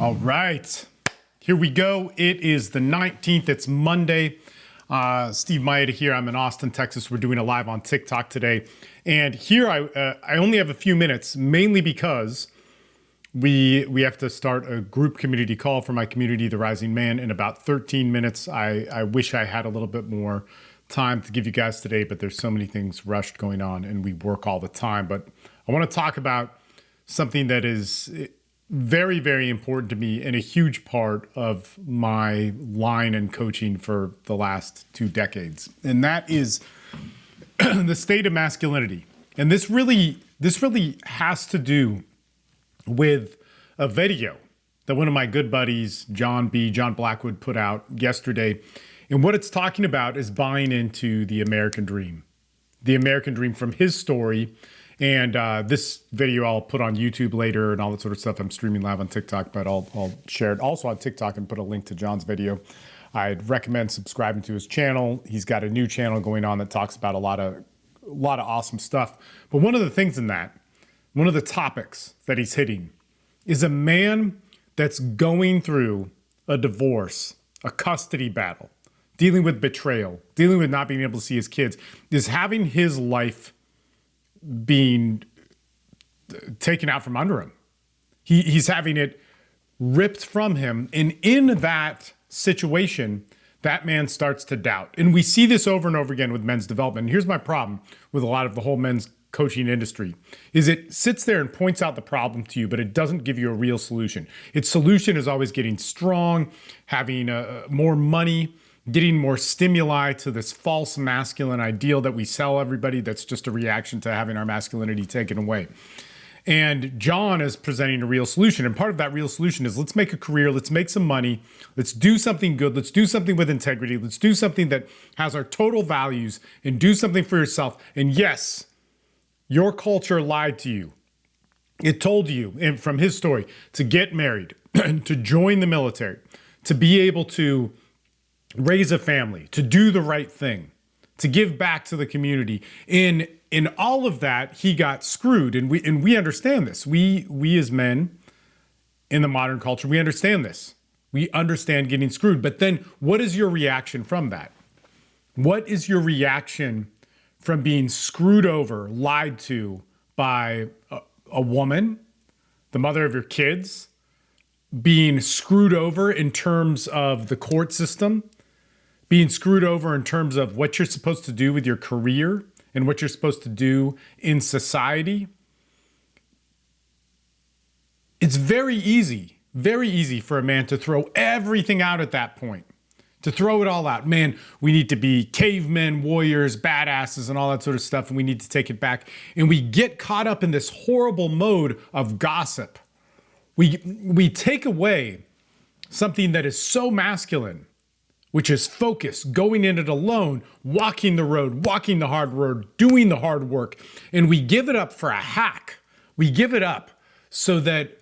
All right, here we go. It is the 19th. It's Monday. Steve Maeda here. I'm in Austin, Texas. We're doing a live on TikTok today. And here I only have a few minutes, mainly because we have to start a group community call for my community, The Rising Man, in about 13 minutes. I wish I had a little bit more time to give you guys today, but there's so many things rushed going on and we work all the time. But I want to talk about something that is very, very important to me and a huge part of my line and coaching for the last 2 decades. And that is the state of masculinity. And this really has to do with a video that one of my good buddies, John Blackwood, put out yesterday. And what it's talking about is buying into the American dream from his story. And this video I'll put on YouTube later and all that sort of stuff. I'm streaming live on TikTok, but I'll share it also on TikTok and put a link to John's video. I'd recommend subscribing to his channel. He's got a new channel going on that talks about a lot of awesome stuff. But one of the things in that, one of the topics that he's hitting is a man that's going through a divorce, a custody battle, dealing with betrayal, dealing with not being able to see his kids, is having his life being taken out from under him. He's having it ripped from him. And in that situation, that man starts to doubt. And we see this over and over again with men's development. And here's my problem with a lot of the whole men's coaching industry is it sits there and points out the problem to you, but it doesn't give you a real solution. Its solution is always getting strong, having more money, getting more stimuli to this false masculine ideal that we sell everybody that's just a reaction to having our masculinity taken away. And John is presenting a real solution. And part of that real solution is let's make a career, let's make some money, let's do something good, let's do something with integrity, let's do something that has our total values and do something for yourself. And yes, your culture lied to you. It told you, and from his story, to get married, to join the military, to be able to raise a family, to do the right thing, to give back to the community. In all of that, he got screwed. And we understand this. We as men in the modern culture, we understand this. We understand getting screwed. But then what is your reaction from that? What is your reaction from being screwed over, lied to by a woman, the mother of your kids, being screwed over in terms of the court system, being screwed over in terms of what you're supposed to do with your career and what you're supposed to do in society? It's very easy for a man to throw everything out at that point, to throw it all out. Man, we need to be cavemen, warriors, badasses, and all that sort of stuff, and we need to take it back. And we get caught up in this horrible mode of gossip. We take away something that is so masculine, which is focus, going in it alone, walking the road, walking the hard road, doing the hard work. And we give it up for a hack. We give it up so that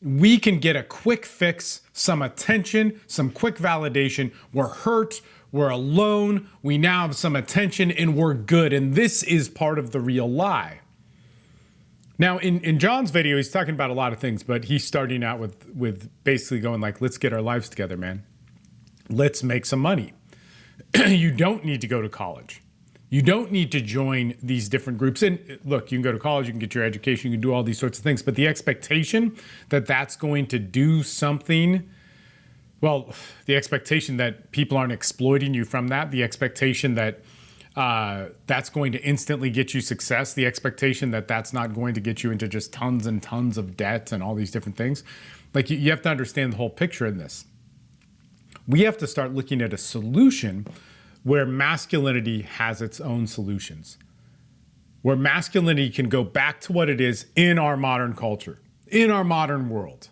we can get a quick fix, some attention, some quick validation. We're hurt, we're alone, we now have some attention, and we're good. And this is part of the real lie. Now, in John's video, he's talking about a lot of things, but he's starting out with basically going like, let's get our lives together, man. Let's make some money. You don't need to go to college. You don't need to join these different groups. And look, you can go to college, you can get your education, you can do all these sorts of things. But the expectation that that's going to do something, well, the expectation that people aren't exploiting you from that, the expectation that that's going to instantly get you success, the expectation that that's not going to get you into just tons and tons of debt and all these different things. Like you have to understand the whole picture in this. We have to start looking at a solution where masculinity has its own solutions, where masculinity can go back to what it is in our modern culture, in our modern world,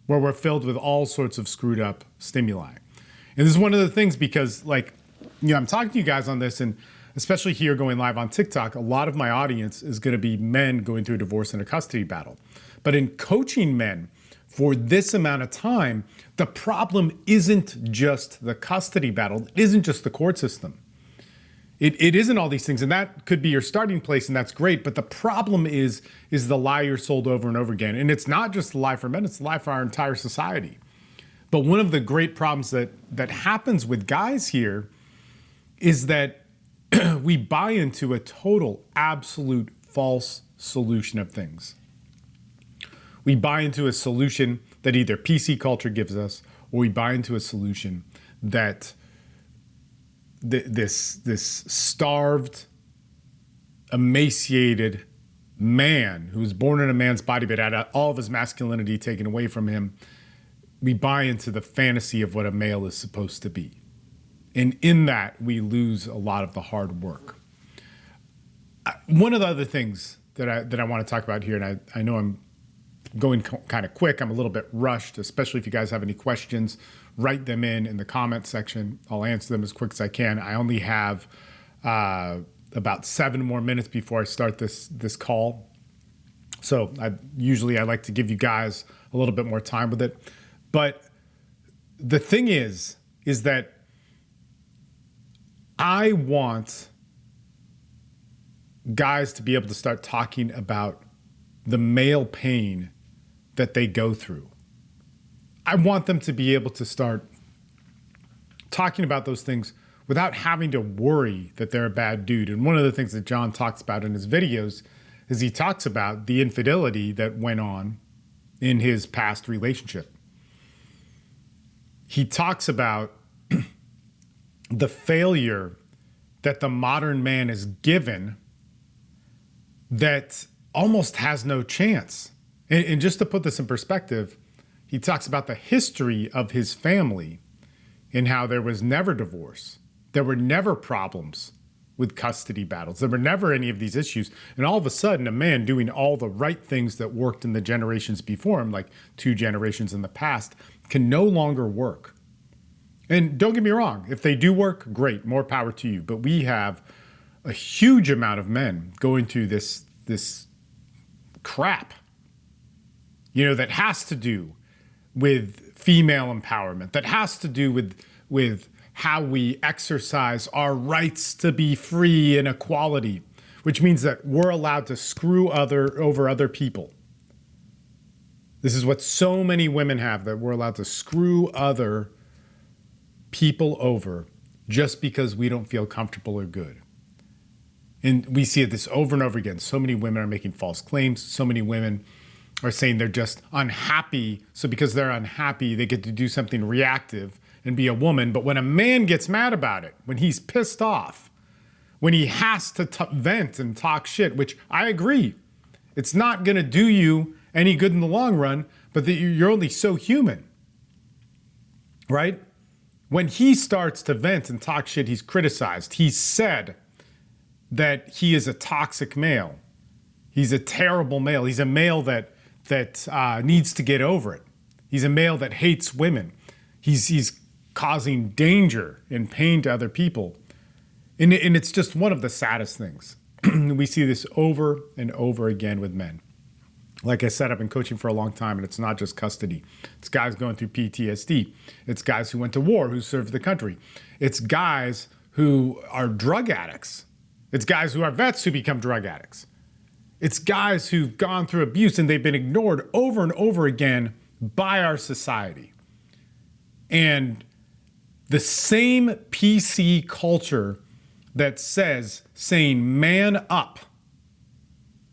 where we're filled with all sorts of screwed up stimuli. And this is one of the things because, like, I'm talking to you guys on this, and especially here going live on TikTok, a lot of my audience is going to be men going through a divorce and a custody battle. But in coaching men for this amount of time, the problem isn't just the custody battle. It isn't just the court system. It isn't all these things, and that could be your starting place, and that's great. But the problem is the lie you're sold over and over again. And it's not just a lie for men, it's a lie for our entire society. But one of the great problems that happens with guys here is that we buy into a total, absolute false solution of things. We buy into a solution that either PC culture gives us, or we buy into a solution that this starved, emaciated man who was born in a man's body but had all of his masculinity taken away from him, we buy into the fantasy of what a male is supposed to be. And in that, we lose a lot of the hard work. One of the other things that I want to talk about here, and I know I'm going kind of quick, I'm a little bit rushed, especially if you guys have any questions, write them in the comment section. I'll answer them as quick as I can. I only have about 7 more minutes before I start this call. So I like to give you guys a little bit more time with it. But the thing is that I want guys to be able to start talking about the male pain that they go through. I want them to be able to start talking about those things without having to worry that they're a bad dude. And one of the things that John talks about in his videos is he talks about the infidelity that went on in his past relationship. He talks about the failure that the modern man is given that almost has no chance. And just to put this in perspective, he talks about the history of his family and how there was never divorce. There were never problems with custody battles. There were never any of these issues. And all of a sudden, a man doing all the right things that worked in the generations before him, like 2 generations in the past, can no longer work. And don't get me wrong, if they do work, great, more power to you. But we have a huge amount of men going through this crap, that has to do with female empowerment, that has to do with how we exercise our rights to be free and equality, which means that we're allowed to screw over other people. This is what so many women have, that we're allowed to screw other people over just because we don't feel comfortable or good. And we see this over and over again. So many women are making false claims. So many women are saying they're just unhappy. So because they're unhappy, they get to do something reactive and be a woman. But when a man gets mad about it, when he's pissed off, when he has to vent and talk shit, which I agree, it's not going to do you any good in the long run, but you're only so human, right? When he starts to vent and talk shit, he's criticized. He's said that he is a toxic male. He's a terrible male. He's a male that needs to get over it. He's a male that hates women. He's causing danger and pain to other people. And it's just one of the saddest things. We see this over and over again with men. Like I said, I've been coaching for a long time, and it's not just custody. It's guys going through PTSD. It's guys who went to war, who served the country. It's guys who are drug addicts. It's guys who are vets who become drug addicts. It's guys who've gone through abuse and they've been ignored over and over again by our society. And the same PC culture that saying man up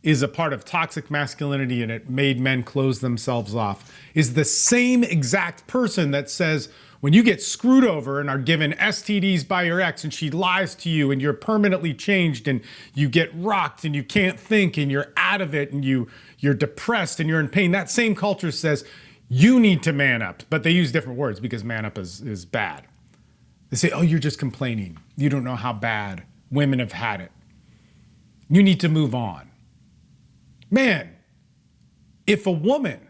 is a part of toxic masculinity and it made men close themselves off is the same exact person that says when you get screwed over and are given STDs by your ex and she lies to you and you're permanently changed and you get rocked and you can't think and you're out of it and you're depressed and you're in pain, that same culture says you need to man up. But they use different words because man up is bad. They say, oh, you're just complaining. You don't know how bad women have had it. You need to move on. Man, if a woman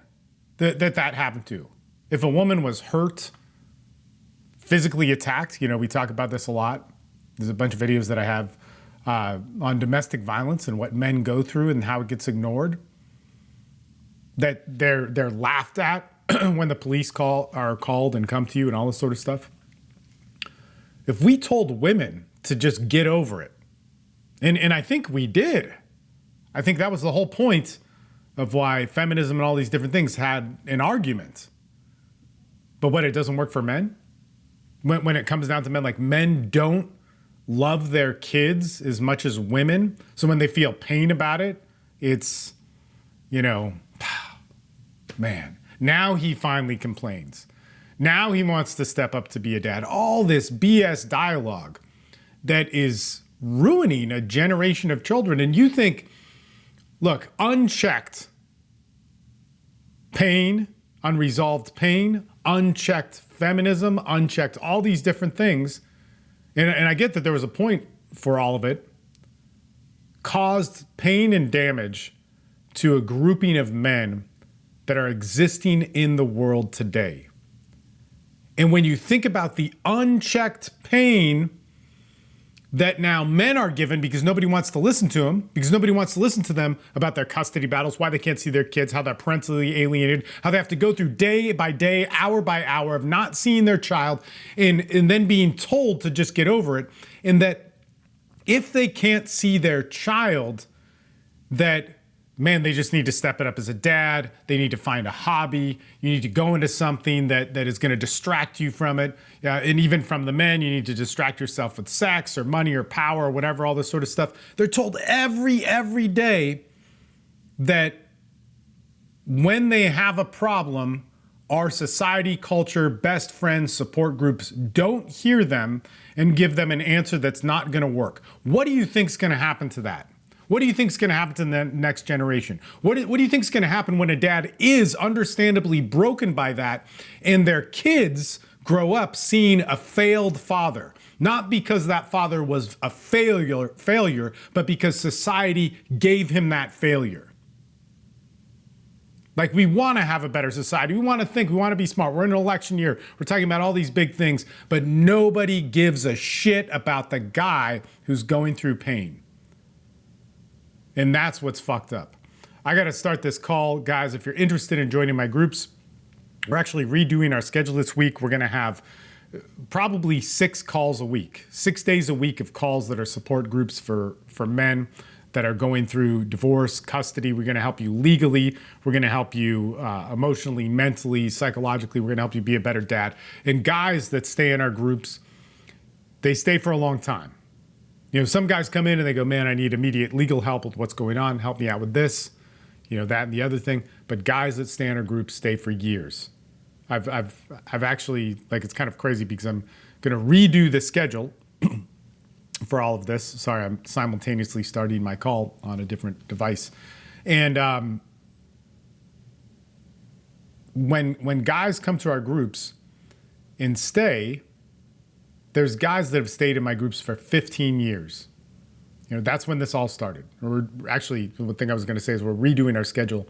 that happened to, if a woman was hurt, physically attacked, we talk about this a lot. There's a bunch of videos that I have on domestic violence and what men go through and how it gets ignored. That they're laughed at when the police are called and come to you and all this sort of stuff. If we told women to just get over it. And I think we did. I think that was the whole point of why feminism and all these different things had an argument. But what, it doesn't work for men? When it comes down to men, like, men don't love their kids as much as women. So when they feel pain about it, it's, you know, man, now he finally complains. Now he wants to step up to be a dad. All this BS dialogue that is ruining a generation of children. And you think, look, unchecked pain, unresolved pain, unchecked feminism, unchecked all these different things. And I get that there was a point for all of it, caused pain and damage to a grouping of men that are existing in the world today. And when you think about the unchecked pain that now men are given because nobody wants to listen to them, because nobody wants to listen to them about their custody battles, why they can't see their kids, how they're parentally alienated, how they have to go through day by day, hour by hour of not seeing their child and then being told to just get over it. And that if they can't see their child, that, man, they just need to step it up as a dad. They need to find a hobby. You need to go into something that is going to distract you from it. And even from the men, you need to distract yourself with sex or money or power or whatever, all this sort of stuff. They're told every day that when they have a problem, our society, culture, best friends, support groups don't hear them and give them an answer that's not going to work. What do you think is going to happen to that? What do you think is going to happen to the next generation? What do you think is going to happen when a dad is understandably broken by that and their kids grow up seeing a failed father? Not because that father was a failure, but because society gave him that failure. Like, we want to have a better society. We want to think, we want to be smart. We're in an election year. We're talking about all these big things, but nobody gives a shit about the guy who's going through pain. And that's what's fucked up. I got to start this call. Guys, if you're interested in joining my groups, we're actually redoing our schedule this week. We're going to have probably 6 calls a week, 6 days a week of calls that are support groups for men that are going through divorce, custody. We're going to help you legally. We're going to help you emotionally, mentally, psychologically. We're going to help you be a better dad. And guys that stay in our groups, they stay for a long time. You know, some guys come in and they go, man, I need immediate legal help with what's going on. Help me out with this, you know, that and the other thing. But guys that stay in our group stay for years. I've actually, like, it's kind of crazy because I'm going to redo the schedule for all of this. Sorry, I'm simultaneously starting my call on a different device. And when guys come to our groups and stay, there's guys that have stayed in my groups for 15 years. You know, that's when this all started. We're actually, the thing I was going to say is we're redoing our schedule,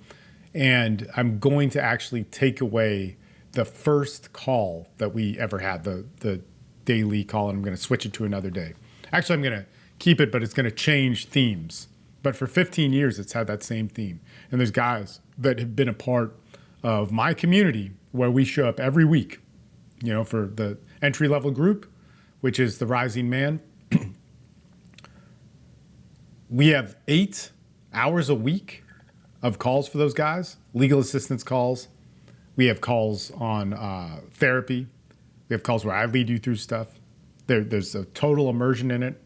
and I'm going to actually take away the first call that we ever had, the daily call, and I'm going to switch it to another day. Actually, I'm going to keep it, but it's going to change themes. But for 15 years, it's had that same theme. And there's guys that have been a part of my community where we show up every week, you know, for the entry-level group, which is the Rising Man. We have 8 hours a week of calls for those guys, legal assistance calls. We have calls on therapy. We have calls where I lead you through stuff. There's a total immersion in it.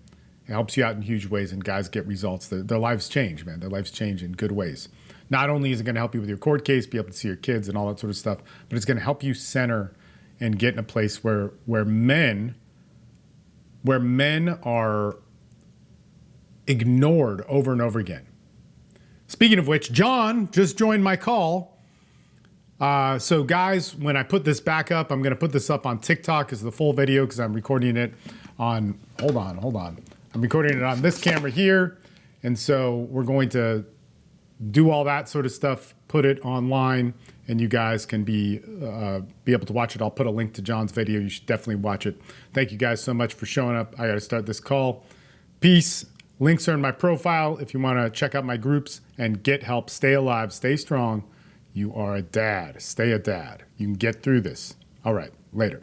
It helps you out in huge ways, and guys get results. Their lives change, man. Their lives change in good ways. Not only is it going to help you with your court case, be able to see your kids and all that sort of stuff, but it's going to help you center and get in a place where men are ignored over and over again. Speaking of which, John just joined my call. So guys, when I put this back up, I'm going to put this up on TikTok as the full video because I'm recording it on, hold on. I'm recording it on this camera here. And so we're going to do all that sort of stuff, put it online, and you guys can be able to watch it. I'll put a link to John's video. You should definitely watch it. Thank you guys so much for showing up. I got to start this call. Peace. Links are in my profile if you want to check out my groups and get help. Stay alive. Stay strong. You are a dad. Stay a dad. You can get through this. All right. Later.